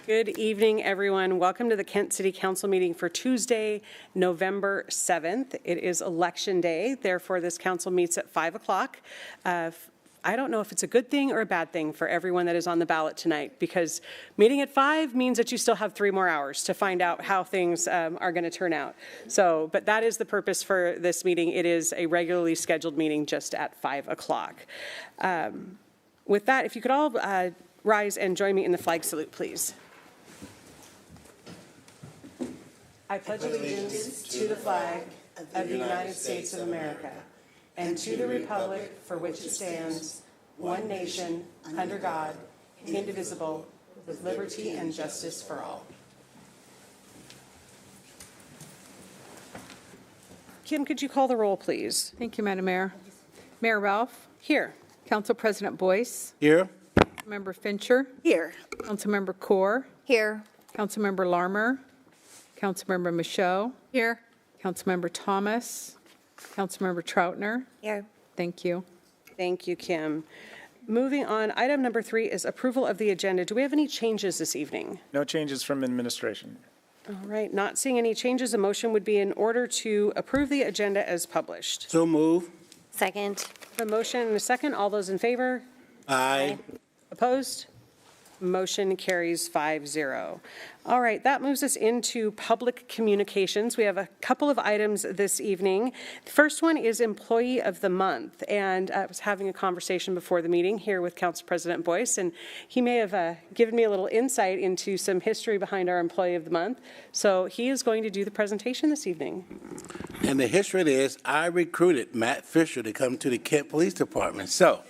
Good evening, everyone. Welcome to the Kent City Council meeting for Tuesday, November 7th. It is Election Day. Therefore, this council meets at 5 o'clock. I don't know if it's a good thing or a bad thing for everyone that is on the ballot tonight, because meeting at 5 means that you still have 3 more hours to find out how things are going to turn out. So, but that is the purpose for this meeting. It is a regularly scheduled meeting just at 5 o'clock. With that, if you could all rise and join me in the flag salute, please. I pledge allegiance to the flag of the United States of America and to the republic for which it stands, one nation, under God, indivisible, with liberty and justice for all. Kim, could you call the roll, please? Thank you, Madam Mayor. Mayor Ralph. Here. Council President Boyce. Here. Member Fincher. Here. Councilmember Kaur. Here. Councilmember Larmer. Councilmember Michaud. Here. Councilmember Thomas. Councilmember Troutner. Here. Thank you. Thank you, Kim. Moving on, item number 3 is approval of the agenda. Do we have any changes this evening? No changes from administration. All right, not seeing any changes, a motion would be in order to approve the agenda as published. So move. Second. A motion and a second. All those in favor? Aye. Opposed? Motion carries 5-0. All right, that moves us into public communications. We have a couple of items this evening. The first one is Employee of the Month, and I was having a conversation before the meeting here with Council President Boyce, and he may have given me a little insight into some history behind our Employee of the Month. So he is going to do the presentation this evening. And the history is I recruited Matt Fisher to come to the Kent Police Department. So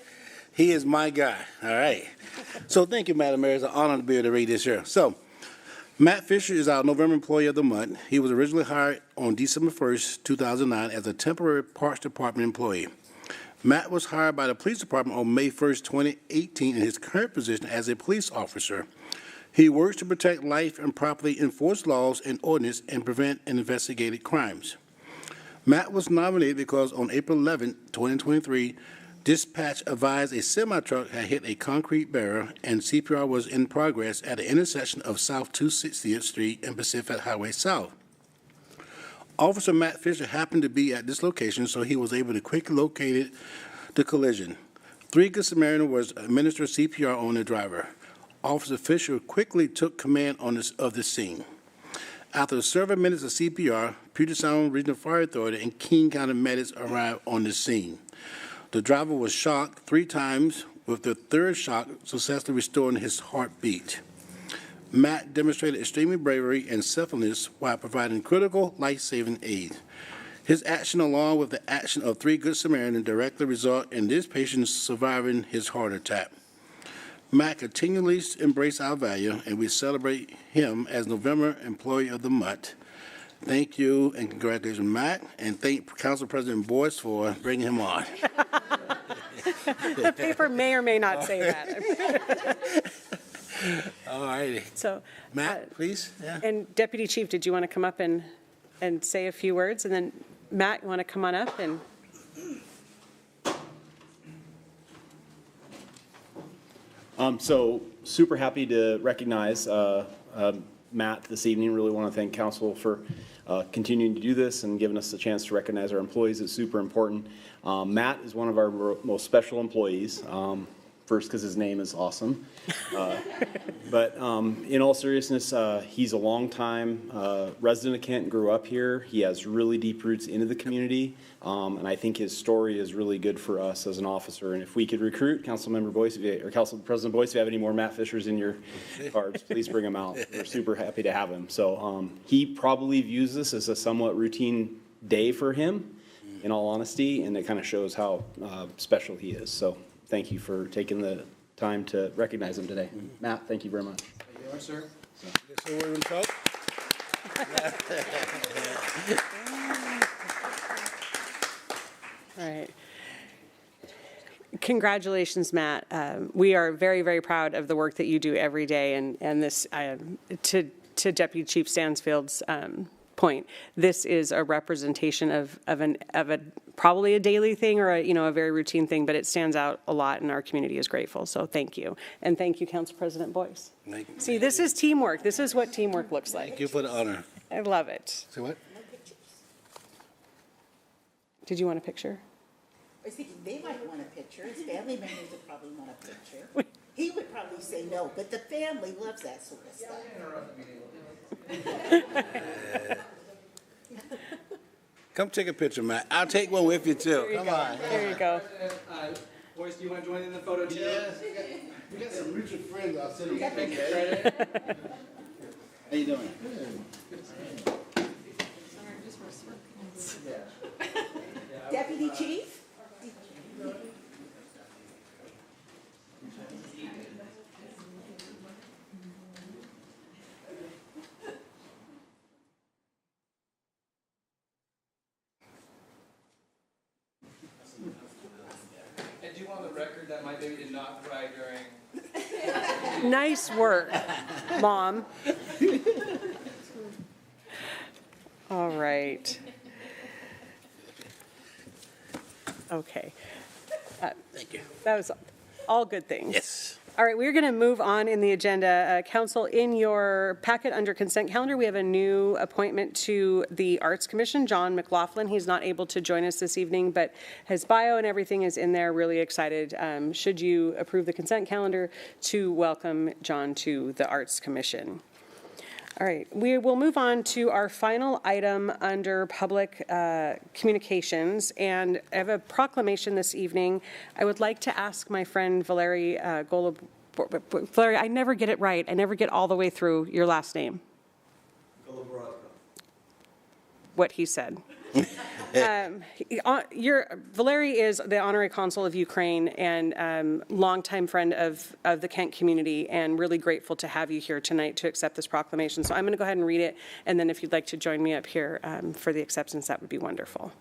he is my guy, all right. So thank you, Madam Mayor. It's an honor to be able to read this here. So Matt Fisher is our November Employee of the Month. He was originally hired on December 1st, 2009 as a temporary Parks Department employee. Matt was hired by the Police Department on May 1st, 2018 in his current position as a police officer. He works to protect life and property, enforce laws and ordinance, and prevent and investigate crimes. Matt was nominated because on April 11, 2023, dispatch advised a semi-truck had hit a concrete barrier and CPR was in progress at the intersection of South 260th Street and Pacific Highway South. Officer Matt Fisher happened to be at this location, so he was able to quickly locate the collision. 3 Good Samaritans was administered CPR on the driver. Officer Fisher quickly took command of the scene. After several minutes of CPR, Puget Sound Regional Fire Authority and King County medics arrived on the scene. The driver was shocked 3 times, with the 3rd shock successfully restoring his heartbeat. Matt demonstrated extreme bravery and selflessness while providing critical life-saving aid. His action, along with the action of 3 Good Samaritans, directly result in this patient surviving his heart attack. Matt continually embraces our value, and we celebrate him as November Employee of the Month. Thank you and congratulations, Matt, and thank Council President Boyce for bringing him on. The paper may or may not say that. All righty. So, Matt, please. Yeah. And Deputy Chief, did you want to come up and say a few words? And then Matt, you want to come on up and... So super happy to recognize Matt this evening. Really want to thank Council for continuing to do this and giving us the chance to recognize our employees. It's super important. Matt is one of our most special employees. First, because his name is awesome. But in all seriousness, he's a longtime resident of Kent, grew up here. He has really deep roots into the community. And I think his story is really good for us as an officer. And if we could recruit Councilmember Boyce, or Council President Boyce, if you have any more Matt Fishers in your cards, please bring them out. We're super happy to have him. So he probably views this as a somewhat routine day for him, in all honesty, and it kind of shows how special he is. So thank you for taking the time to recognize him today. Matt, thank you very much. Thank you, sir. So we're going to talk. All right. Congratulations, Matt. We are very, very proud of the work that you do every day, and this to Deputy Chief Stansfield's point. This is a representation of a probably a daily thing or a very routine thing, but it stands out a lot, and our community is grateful. So thank you, and thank you, Council President Boyce. See, this is teamwork. This is what teamwork looks like. Thank you for the honor. I love it. Say what? Did you want a picture? I was thinking they might want a picture. His family members would probably want a picture. He would probably say no, but the family loves that sort of stuff. Come take a picture, Matt. I'll take one with you, too. Come on. There you go. Boyce, do you want to join in the photo too? Yes. We got some mutual friends. I'll send them a picture. How you doing? Deputy Chief? I do want the record that my baby did not cry during. Nice work, Mom. All right. Okay. Thank you. That was all good things. Yes. All right, we're going to move on in the agenda. Council, in your packet under consent calendar, we have a new appointment to the Arts Commission, John McLaughlin. He's not able to join us this evening, but his bio and everything is in there. Really excited, should you approve the consent calendar, to welcome John to the Arts Commission. All right, we will move on to our final item under public communications, and I have a proclamation this evening. I would like to ask my friend Valerie Valerie, I never get it right. I never get all the way through your last name. What he said. Valerie is the Honorary Consul of Ukraine and longtime friend of the Kent community, and really grateful to have you here tonight to accept this proclamation. So I'm going to go ahead and read it, and then if you'd like to join me up here for the acceptance, that would be wonderful.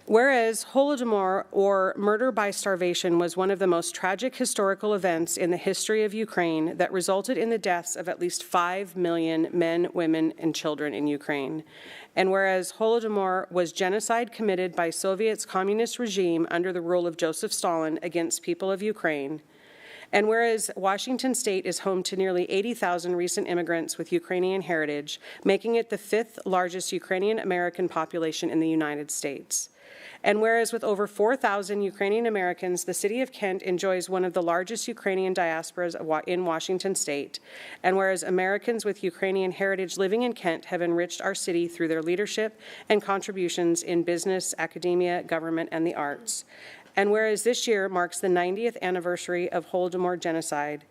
Whereas Holodomor, or murder by starvation, was one of the most tragic historical events in the history of Ukraine that resulted in the deaths of at least 5 million men, women, and children in Ukraine. And whereas Holodomor was genocide committed by Soviet's communist regime under the rule of Joseph Stalin against people of Ukraine, and whereas Washington State is home to nearly 80,000 recent immigrants with Ukrainian heritage, making it the 5th largest Ukrainian American population in the United States. And whereas with over 4,000 Ukrainian Americans, the city of Kent enjoys one of the largest Ukrainian diasporas in Washington State. And whereas Americans with Ukrainian heritage living in Kent have enriched our city through their leadership and contributions in business, academia, government, and the arts. And whereas this year marks the 90th anniversary of Holodomor genocide,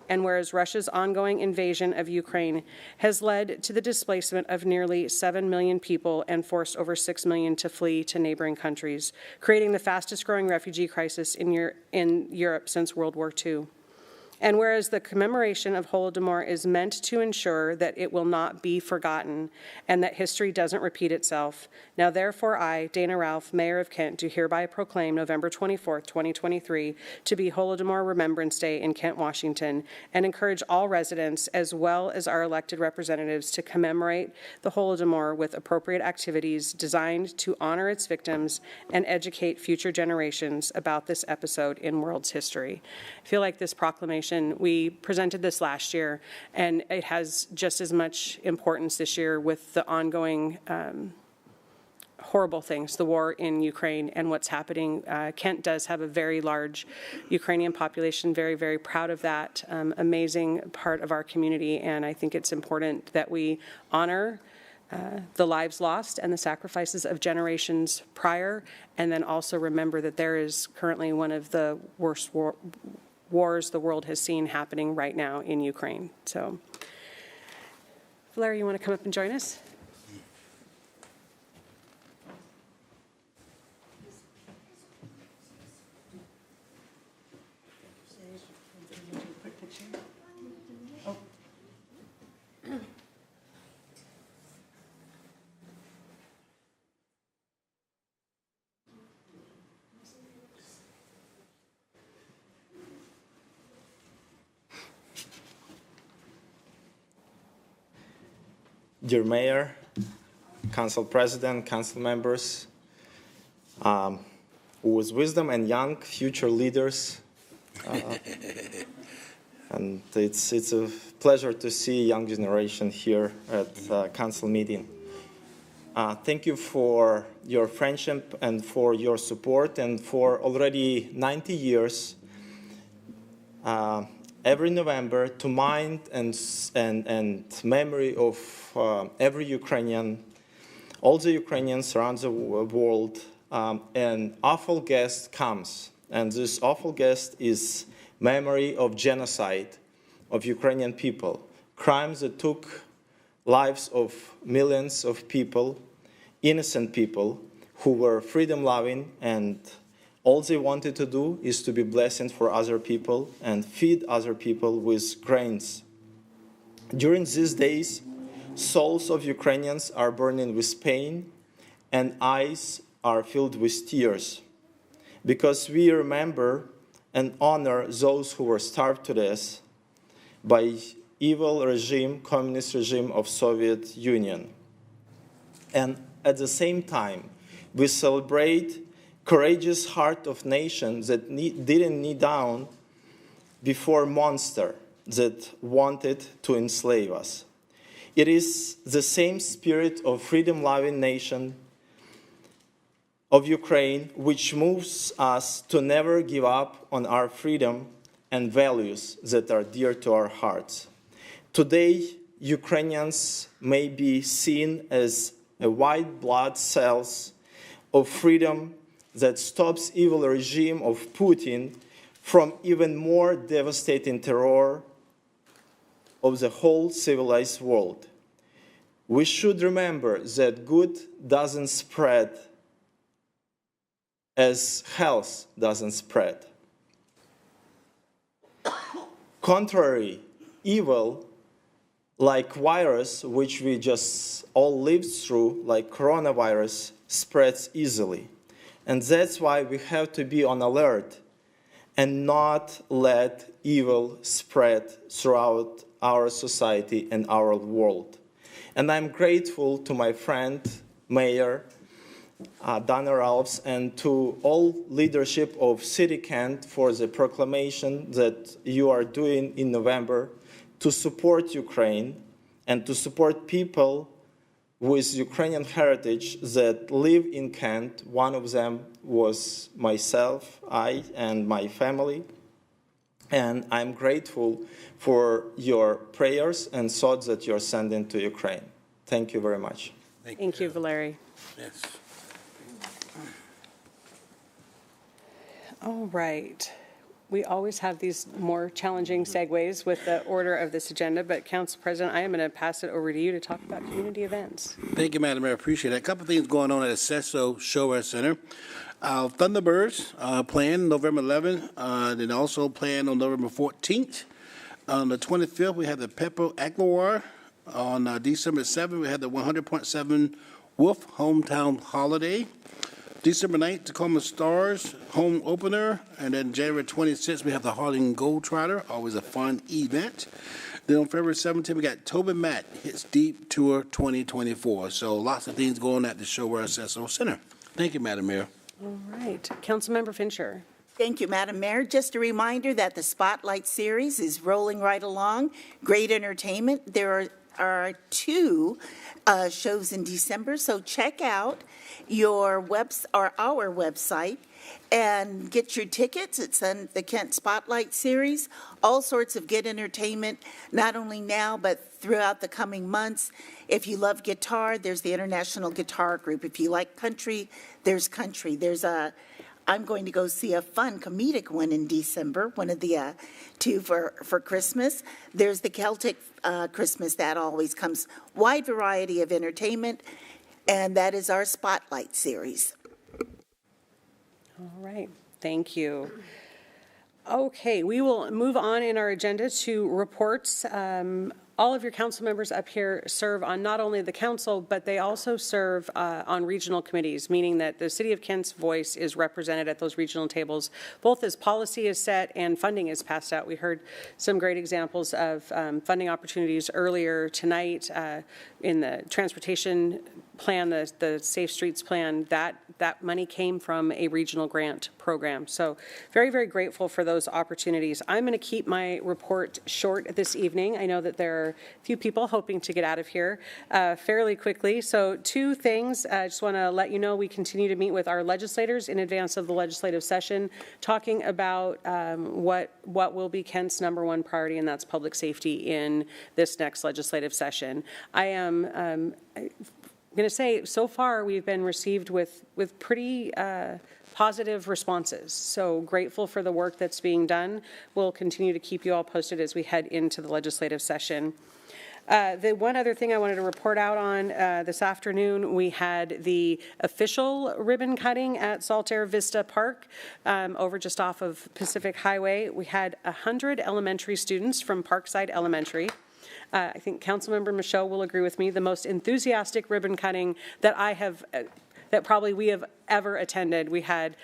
and whereas Russia's ongoing invasion of Ukraine has led to the displacement of nearly 7 million people and forced over 6 million to flee to neighboring countries, creating the fastest growing refugee crisis in Europe since World War II. And whereas the commemoration of Holodomor is meant to ensure that it will not be forgotten and that history doesn't repeat itself, now therefore I, Dana Ralph, Mayor of Kent, do hereby proclaim November 24th, 2023 to be Holodomor Remembrance Day in Kent, Washington, and encourage all residents as well as our elected representatives to commemorate the Holodomor with appropriate activities designed to honor its victims and educate future generations about this episode in world's history. I feel like this proclamation, we presented this last year, and it has just as much importance this year with the ongoing horrible things, the war in Ukraine and what's happening. Kent does have a very large Ukrainian population, very, very proud of that, amazing part of our community, and I think it's important that we honor the lives lost and the sacrifices of generations prior, and then also remember that there is currently one of the worst wars the world has seen happening right now in Ukraine. So, Valerie, you want to come up and join us? dear Mayor, Council President, Council members, with wisdom and young future leaders. And it's a pleasure to see young generation here at Council meeting. Thank you for your friendship and for your support, and for already 90 years, every November, to mind and memory of every Ukrainian, all the Ukrainians around the world, an awful guest comes. And this awful guest is memory of genocide of Ukrainian people, crimes that took lives of millions of people, innocent people who were freedom-loving, and all they wanted to do is to be blessing for other people and feed other people with grains. During these days, souls of Ukrainians are burning with pain, and eyes are filled with tears, because we remember and honor those who were starved to death by evil regime, communist regime of Soviet Union. And at the same time, we celebrate courageous heart of nations that didn't knee down before monster that wanted to enslave us. It is the same spirit of freedom-loving nation of Ukraine which moves us to never give up on our freedom and values that are dear to our hearts. Today, Ukrainians may be seen as a white blood cells of freedom that stops evil regime of Putin from even more devastating terror of the whole civilized world. We should remember that good doesn't spread as health doesn't spread. Contrary, evil, like virus, which we just all lived through, like coronavirus, spreads easily. And that's why we have to be on alert and not let evil spread throughout our society and our world. And I'm grateful to my friend, Mayor Dana Ralphs, and to all leadership of City Kent for the proclamation that you are doing in November to support Ukraine and to support people with Ukrainian heritage that live in Kent. One of them was myself, I, and my family. And I'm grateful for your prayers and thoughts that you're sending to Ukraine. Thank you very much. Thank you, Valery. Yes. All right. We always have these more challenging segues with the order of this agenda, but Council President, I am going to pass it over to you to talk about community events. Thank you, Madam Mayor. Appreciate it. A couple of things going on at the Sesso Show Center. Thunderbirds playing November 11th, then also playing on November 14th. On the 25th, we have the Pepper Aguilar. On December 7th, we have the 100.7 Wolf Hometown Holiday. December 9th, Tacoma Stars home opener. And then January 26th, we have the Harlem Globetrotter, always a fun event. Then on February 17th, we got Toby Matt Hits Deep Tour 2024. So lots of things going on at the Show Center. Thank you, Madam Mayor. All right. Councilmember Fincher. Thank you, Madam Mayor. Just a reminder that the Spotlight series is rolling right along. Great entertainment. There are two shows in December, so check out our website and get your tickets. It's on the Kent Spotlight series. All sorts of good entertainment, not only now, but throughout the coming months. If you love guitar, there's the International Guitar Group. If you like country, there's country. I'm going to go see a fun comedic one in December, one of the two for Christmas. There's the Celtic Christmas that always comes. Wide variety of entertainment, and that is our Spotlight series. All right. Thank you. Okay, we will move on in our agenda to reports. all of your council members up here serve on not only the council, but they also serve on regional committees, meaning that the City of Kent's voice is represented at those regional tables, both as policy is set and funding is passed out. We heard some great examples of funding opportunities earlier tonight in the transportation plan, the Safe Streets plan. That money came from a regional grant program. So very, very grateful for those opportunities. I'm going to keep my report short this evening. I know that there are a few people hoping to get out of here fairly quickly. So two things. I just want to let you know we continue to meet with our legislators in advance of the legislative session, talking about what will be Kent's #1 priority, and that's public safety in this next legislative session. I am I'm going to say, so far, we've been received with pretty positive responses. So grateful for the work that's being done. We'll continue to keep you all posted as we head into the legislative session. The one other thing I wanted to report out on this afternoon, we had the official ribbon cutting at Saltair Vista Park over just off of Pacific Highway. We had 100 elementary students from Parkside Elementary. I think Councilmember Michaud will agree with me, the most enthusiastic ribbon cutting that that probably we have ever attended. We had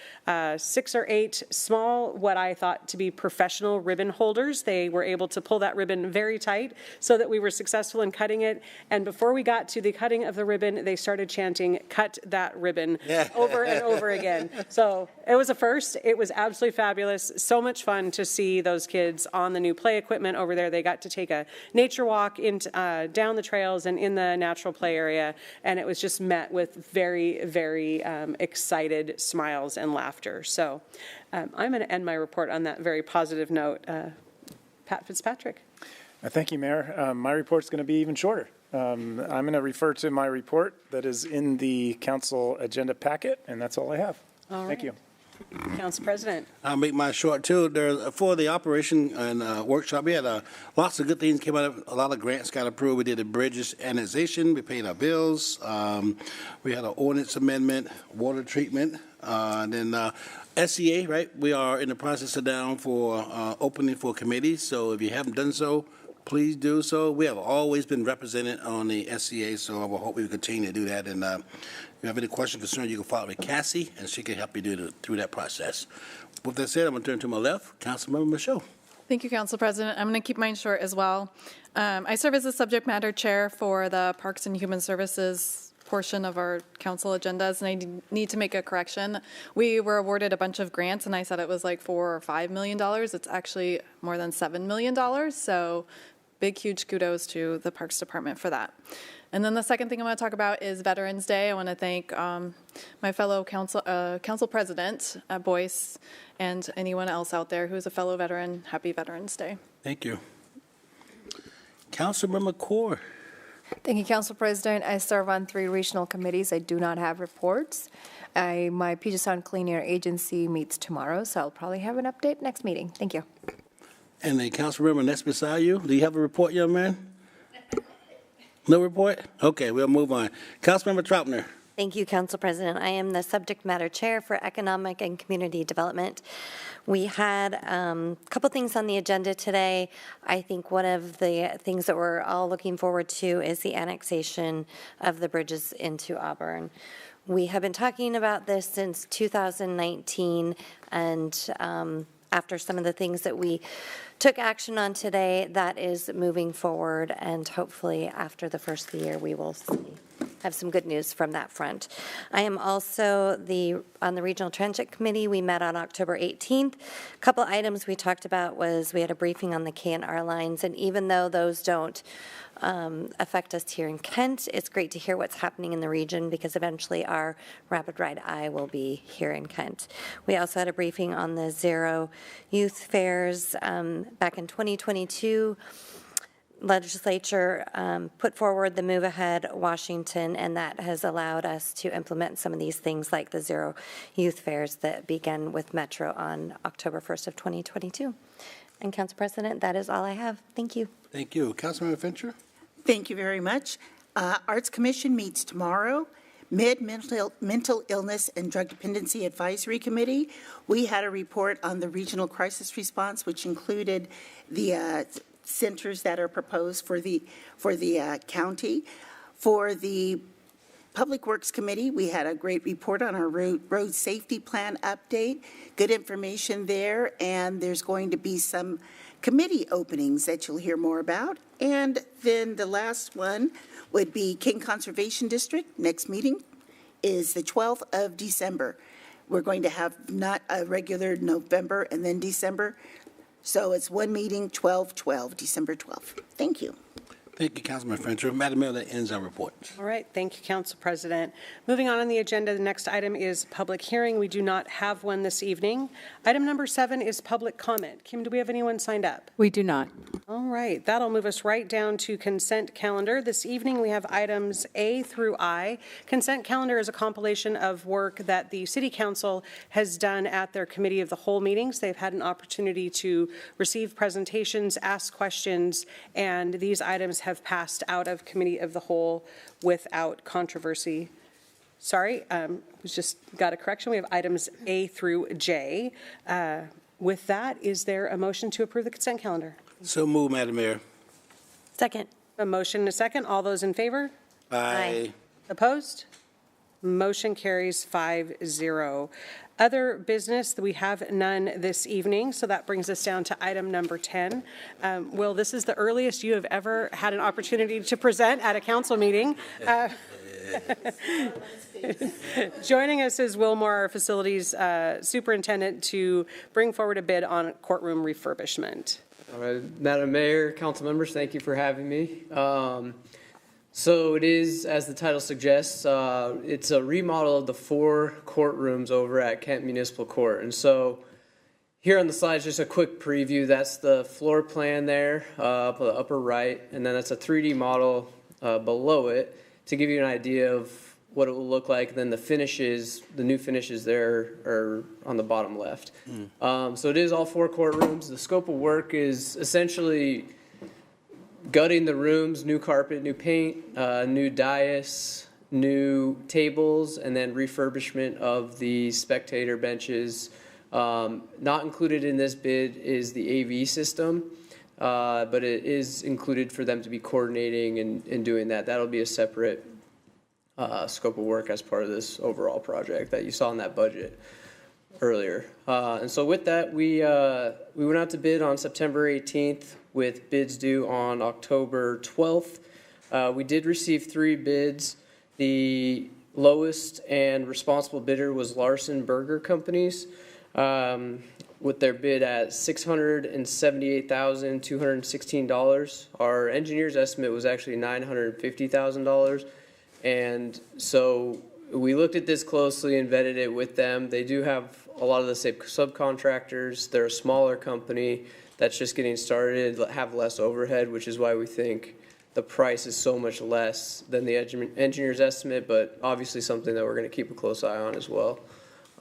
6 or 8 small, what I thought to be professional ribbon holders. They were able to pull that ribbon very tight so that we were successful in cutting it. And before we got to the cutting of the ribbon, they started chanting, "Cut that ribbon," over and over again. So it was a first. It was absolutely fabulous. So much fun to see those kids on the new play equipment over there. They got to take a nature walk down the trails and in the natural play area. And it was just met with very, very excited smiles and laughter. So I'm going to end my report on that very positive note. Pat Fitzpatrick. Thank you, Mayor. My report's going to be even shorter. I'm going to refer to my report that is in the council agenda packet, and that's all I have. All right. Thank you. Council President. I'll make mine short too. For the operation and workshop, we had lots of good things came out of it. A lot of grants got approved. We did a bridges annexation. We paid our bills. We had an ordinance amendment, water treatment, and then SCA, right? We are in the process of down for opening for committees. So if you haven't done so, please do so. We have always been represented on the SCA, so I will hope we continue to do that. And if you have any questions, concerns, you can follow with Cassie, and she can help you through that process. With that said, I'm going to turn to my left, Councilmember Michaud. Thank you, Council President. I'm going to keep mine short as well. I serve as the subject matter chair for the Parks and Human Services portion of our council agendas, and I need to make a correction. We were awarded a bunch of grants, and I said it was like $4 or $5 million. It's actually more than $7 million, so big, huge kudos to the Parks Department for that. And then the second thing I want to talk about is Veterans Day. I want to thank my fellow council president, Boyce, and anyone else out there who's a fellow veteran. Happy Veterans Day. Thank you. Councilmember Core. Thank you, Council President. I serve on 3 regional committees. I do not have reports. My Puget Sound Clean Air Agency meets tomorrow, so I'll probably have an update next meeting. Thank you. And the councilmember next beside you, do you have a report, young man? No report? Okay, we'll move on. Councilmember Troutner. Thank you, Council President. I am the subject matter chair for Economic and Community Development. We had a couple things on the agenda today. I think one of the things that we're all looking forward to is the annexation of the bridges into Auburn. We have been talking about this since 2019, and after some of the things that we took action on today, that is moving forward, and hopefully after the first of the year we will have some good news from that front. I am also on the Regional Transit Committee. We met on October 18th. A couple items we talked about was we had a briefing on the K&R lines, and even though those don't affect us here in Kent, it's great to hear what's happening in the region because eventually our Rapid Ride I will be here in Kent. We also had a briefing on the Zero Youth Fairs back in 2022. Legislature put forward the Move Ahead Washington, and that has allowed us to implement some of these things like the Zero Youth Fairs that began with Metro on October 1st of 2022. And Council President, that is all I have. Thank you. Thank you. Councilmember Fincher. Thank you very much. Arts Commission meets tomorrow. Mental Illness and Drug Dependency Advisory Committee. We had a report on the regional crisis response, which included the centers that are proposed for the county. For the Public Works Committee, we had a great report on our road safety plan update. Good information there, and there's going to be some committee openings that you'll hear more about. And then the last one would be King Conservation District. Next meeting is the 12th of December. We're going to have not a regular November and then December. So it's one meeting, 12/12, December 12th. Thank you. Thank you, Councilman Fincher. Madam Mayor, that ends our report. All right, thank you, Council President. Moving on the agenda, the next item is public hearing. We do not have one this evening. Item number 7 is public comment. Kim, do we have anyone signed up? We do not. All right, that'll move us right down to consent calendar. This evening, we have items A through I. Consent calendar is a compilation of work that the City Council has done at their Committee of the Whole meetings. They've had an opportunity to receive presentations, ask questions, and these items have passed out of Committee of the Whole without controversy. Sorry, we just got a correction. We have items A through J. With that, is there a motion to approve the consent calendar? So move, Madam Mayor. Second. A motion and a second. All those in favor? Aye. Opposed? Motion carries 5-0. Other business, we have none this evening, so that brings us down to item number 10. Will, this is the earliest you have ever had an opportunity to present at a council meeting. Joining us is Will Moore, our facilities superintendent, to bring forward a bid on courtroom refurbishment. All right, Madam Mayor, council members, thank you for having me. So it is, as the title suggests, it's a remodel of the 4 courtrooms over at Kent Municipal Court. And so here on the slide is just a quick preview. That's the floor plan there up on the upper right, and then that's a 3D model below it to give you an idea of what it will look like. Then the finishes, the new finishes there are on the bottom left. So it is all 4 courtrooms. The scope of work is essentially gutting the rooms, new carpet, new paint, new dais, new tables, and then refurbishment of the spectator benches. Not included in this bid is the AV system, but it is included for them to be coordinating and doing that. That'll be a separate scope of work as part of this overall project that you saw in that budget earlier. And so with that, we went out to bid on September 18th with bids due on October 12th. We did receive 3 bids. The lowest and responsible bidder was Larson Burger Companies with their bid at $678,216. Our engineer's estimate was actually $950,000. And so we looked at this closely and vetted it with them. They do have a lot of the same subcontractors. They're a smaller company that's just getting started, have less overhead, which is why we think the price is so much less than the engineer's estimate, but obviously something that we're going to keep a close eye on as well.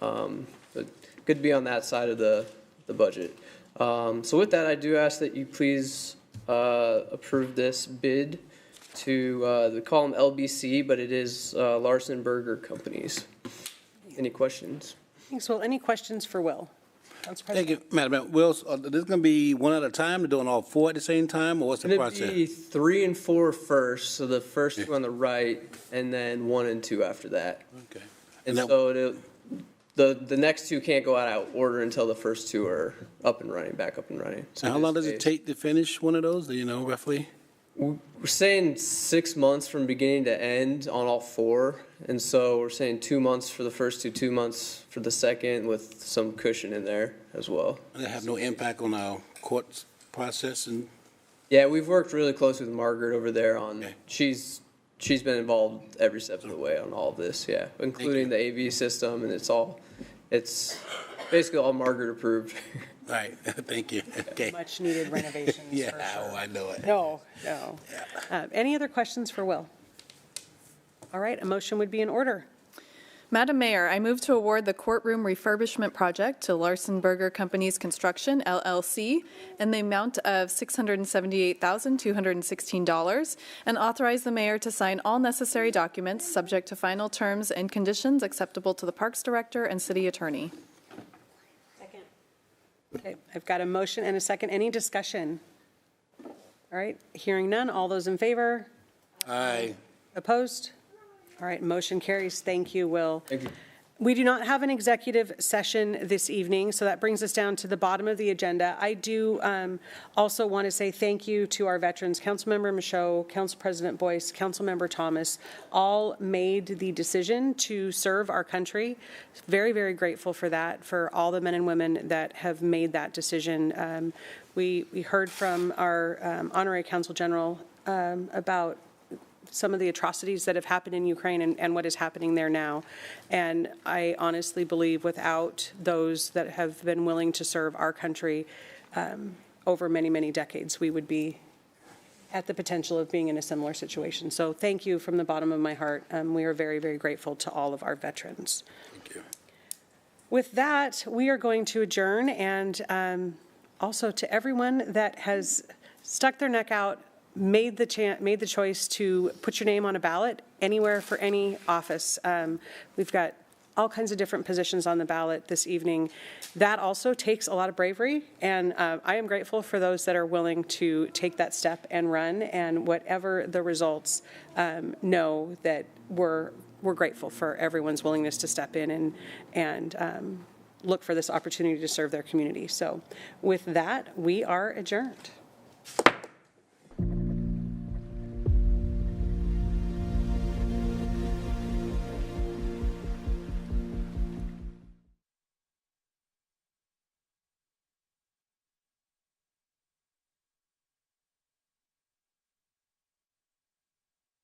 But good to be on that side of the budget. So with that, I do ask that you please approve this bid to, they call them LBC, but it is Larson Burger Companies. Any questions? Thanks, Will. Any questions for Will? Thank you, Madam Mayor. Will, is this going to be one at a time? They're doing all 4 at the same time, or what's the process? It's going to be 3 and 4 first, so the first 2 on the right, and then 1 and 2 after that. Okay. And so the next 2 can't go out of order until the first 2 are up and running, back up and running. So how long does it take to finish one of those? Do you know roughly? We're saying 6 months from beginning to end on all 4. And so we're saying 2 months for the first 2, 2 months for the second, with some cushion in there as well. Does it have no impact on our court process? And yeah, we've worked really close with Margaret over there on, okay. She's been involved every step of the way on all of this, yeah, including the AV system, and it's basically all Margaret approved. Right, thank you. Okay. Much needed renovations. Yeah, for sure. I know it. No. Yeah. Any other questions for Will? All right, a motion would be in order. Madam Mayor, I move to award the courtroom refurbishment project to Larson Burger Companies Construction, LLC, in the amount of $678,216, and authorize the mayor to sign all necessary documents subject to final terms and conditions acceptable to the Parks Director and City Attorney. Okay, I've got a motion and a second. Any discussion? All right, hearing none. All those in favor? Aye. Opposed? All right, motion carries. Thank you, Will. Thank you. We do not have an executive session this evening, so that brings us down to the bottom of the agenda. I do also want to say thank you to our veterans, Councilmember Michaud, Council President Boyce, Councilmember Thomas, all made the decision to serve our country. Very, very grateful for that, for all the men and women that have made that decision. We heard from our Honorary Counsel General about some of the atrocities that have happened in Ukraine and what is happening there now. And I honestly believe without those that have been willing to serve our country over many, many decades, we would be at the potential of being in a similar situation. So thank you from the bottom of my heart. We are very, very grateful to all of our veterans. Thank you. With that, we are going to adjourn, and also to everyone that has stuck their neck out, made the choice to put your name on a ballot anywhere for any office. We've got all kinds of different positions on the ballot this evening. That also takes a lot of bravery, and I am grateful for those that are willing to take that step and run, and whatever the results, know that we're grateful for everyone's willingness to step in and look for this opportunity to serve their community. So with that, we are adjourned.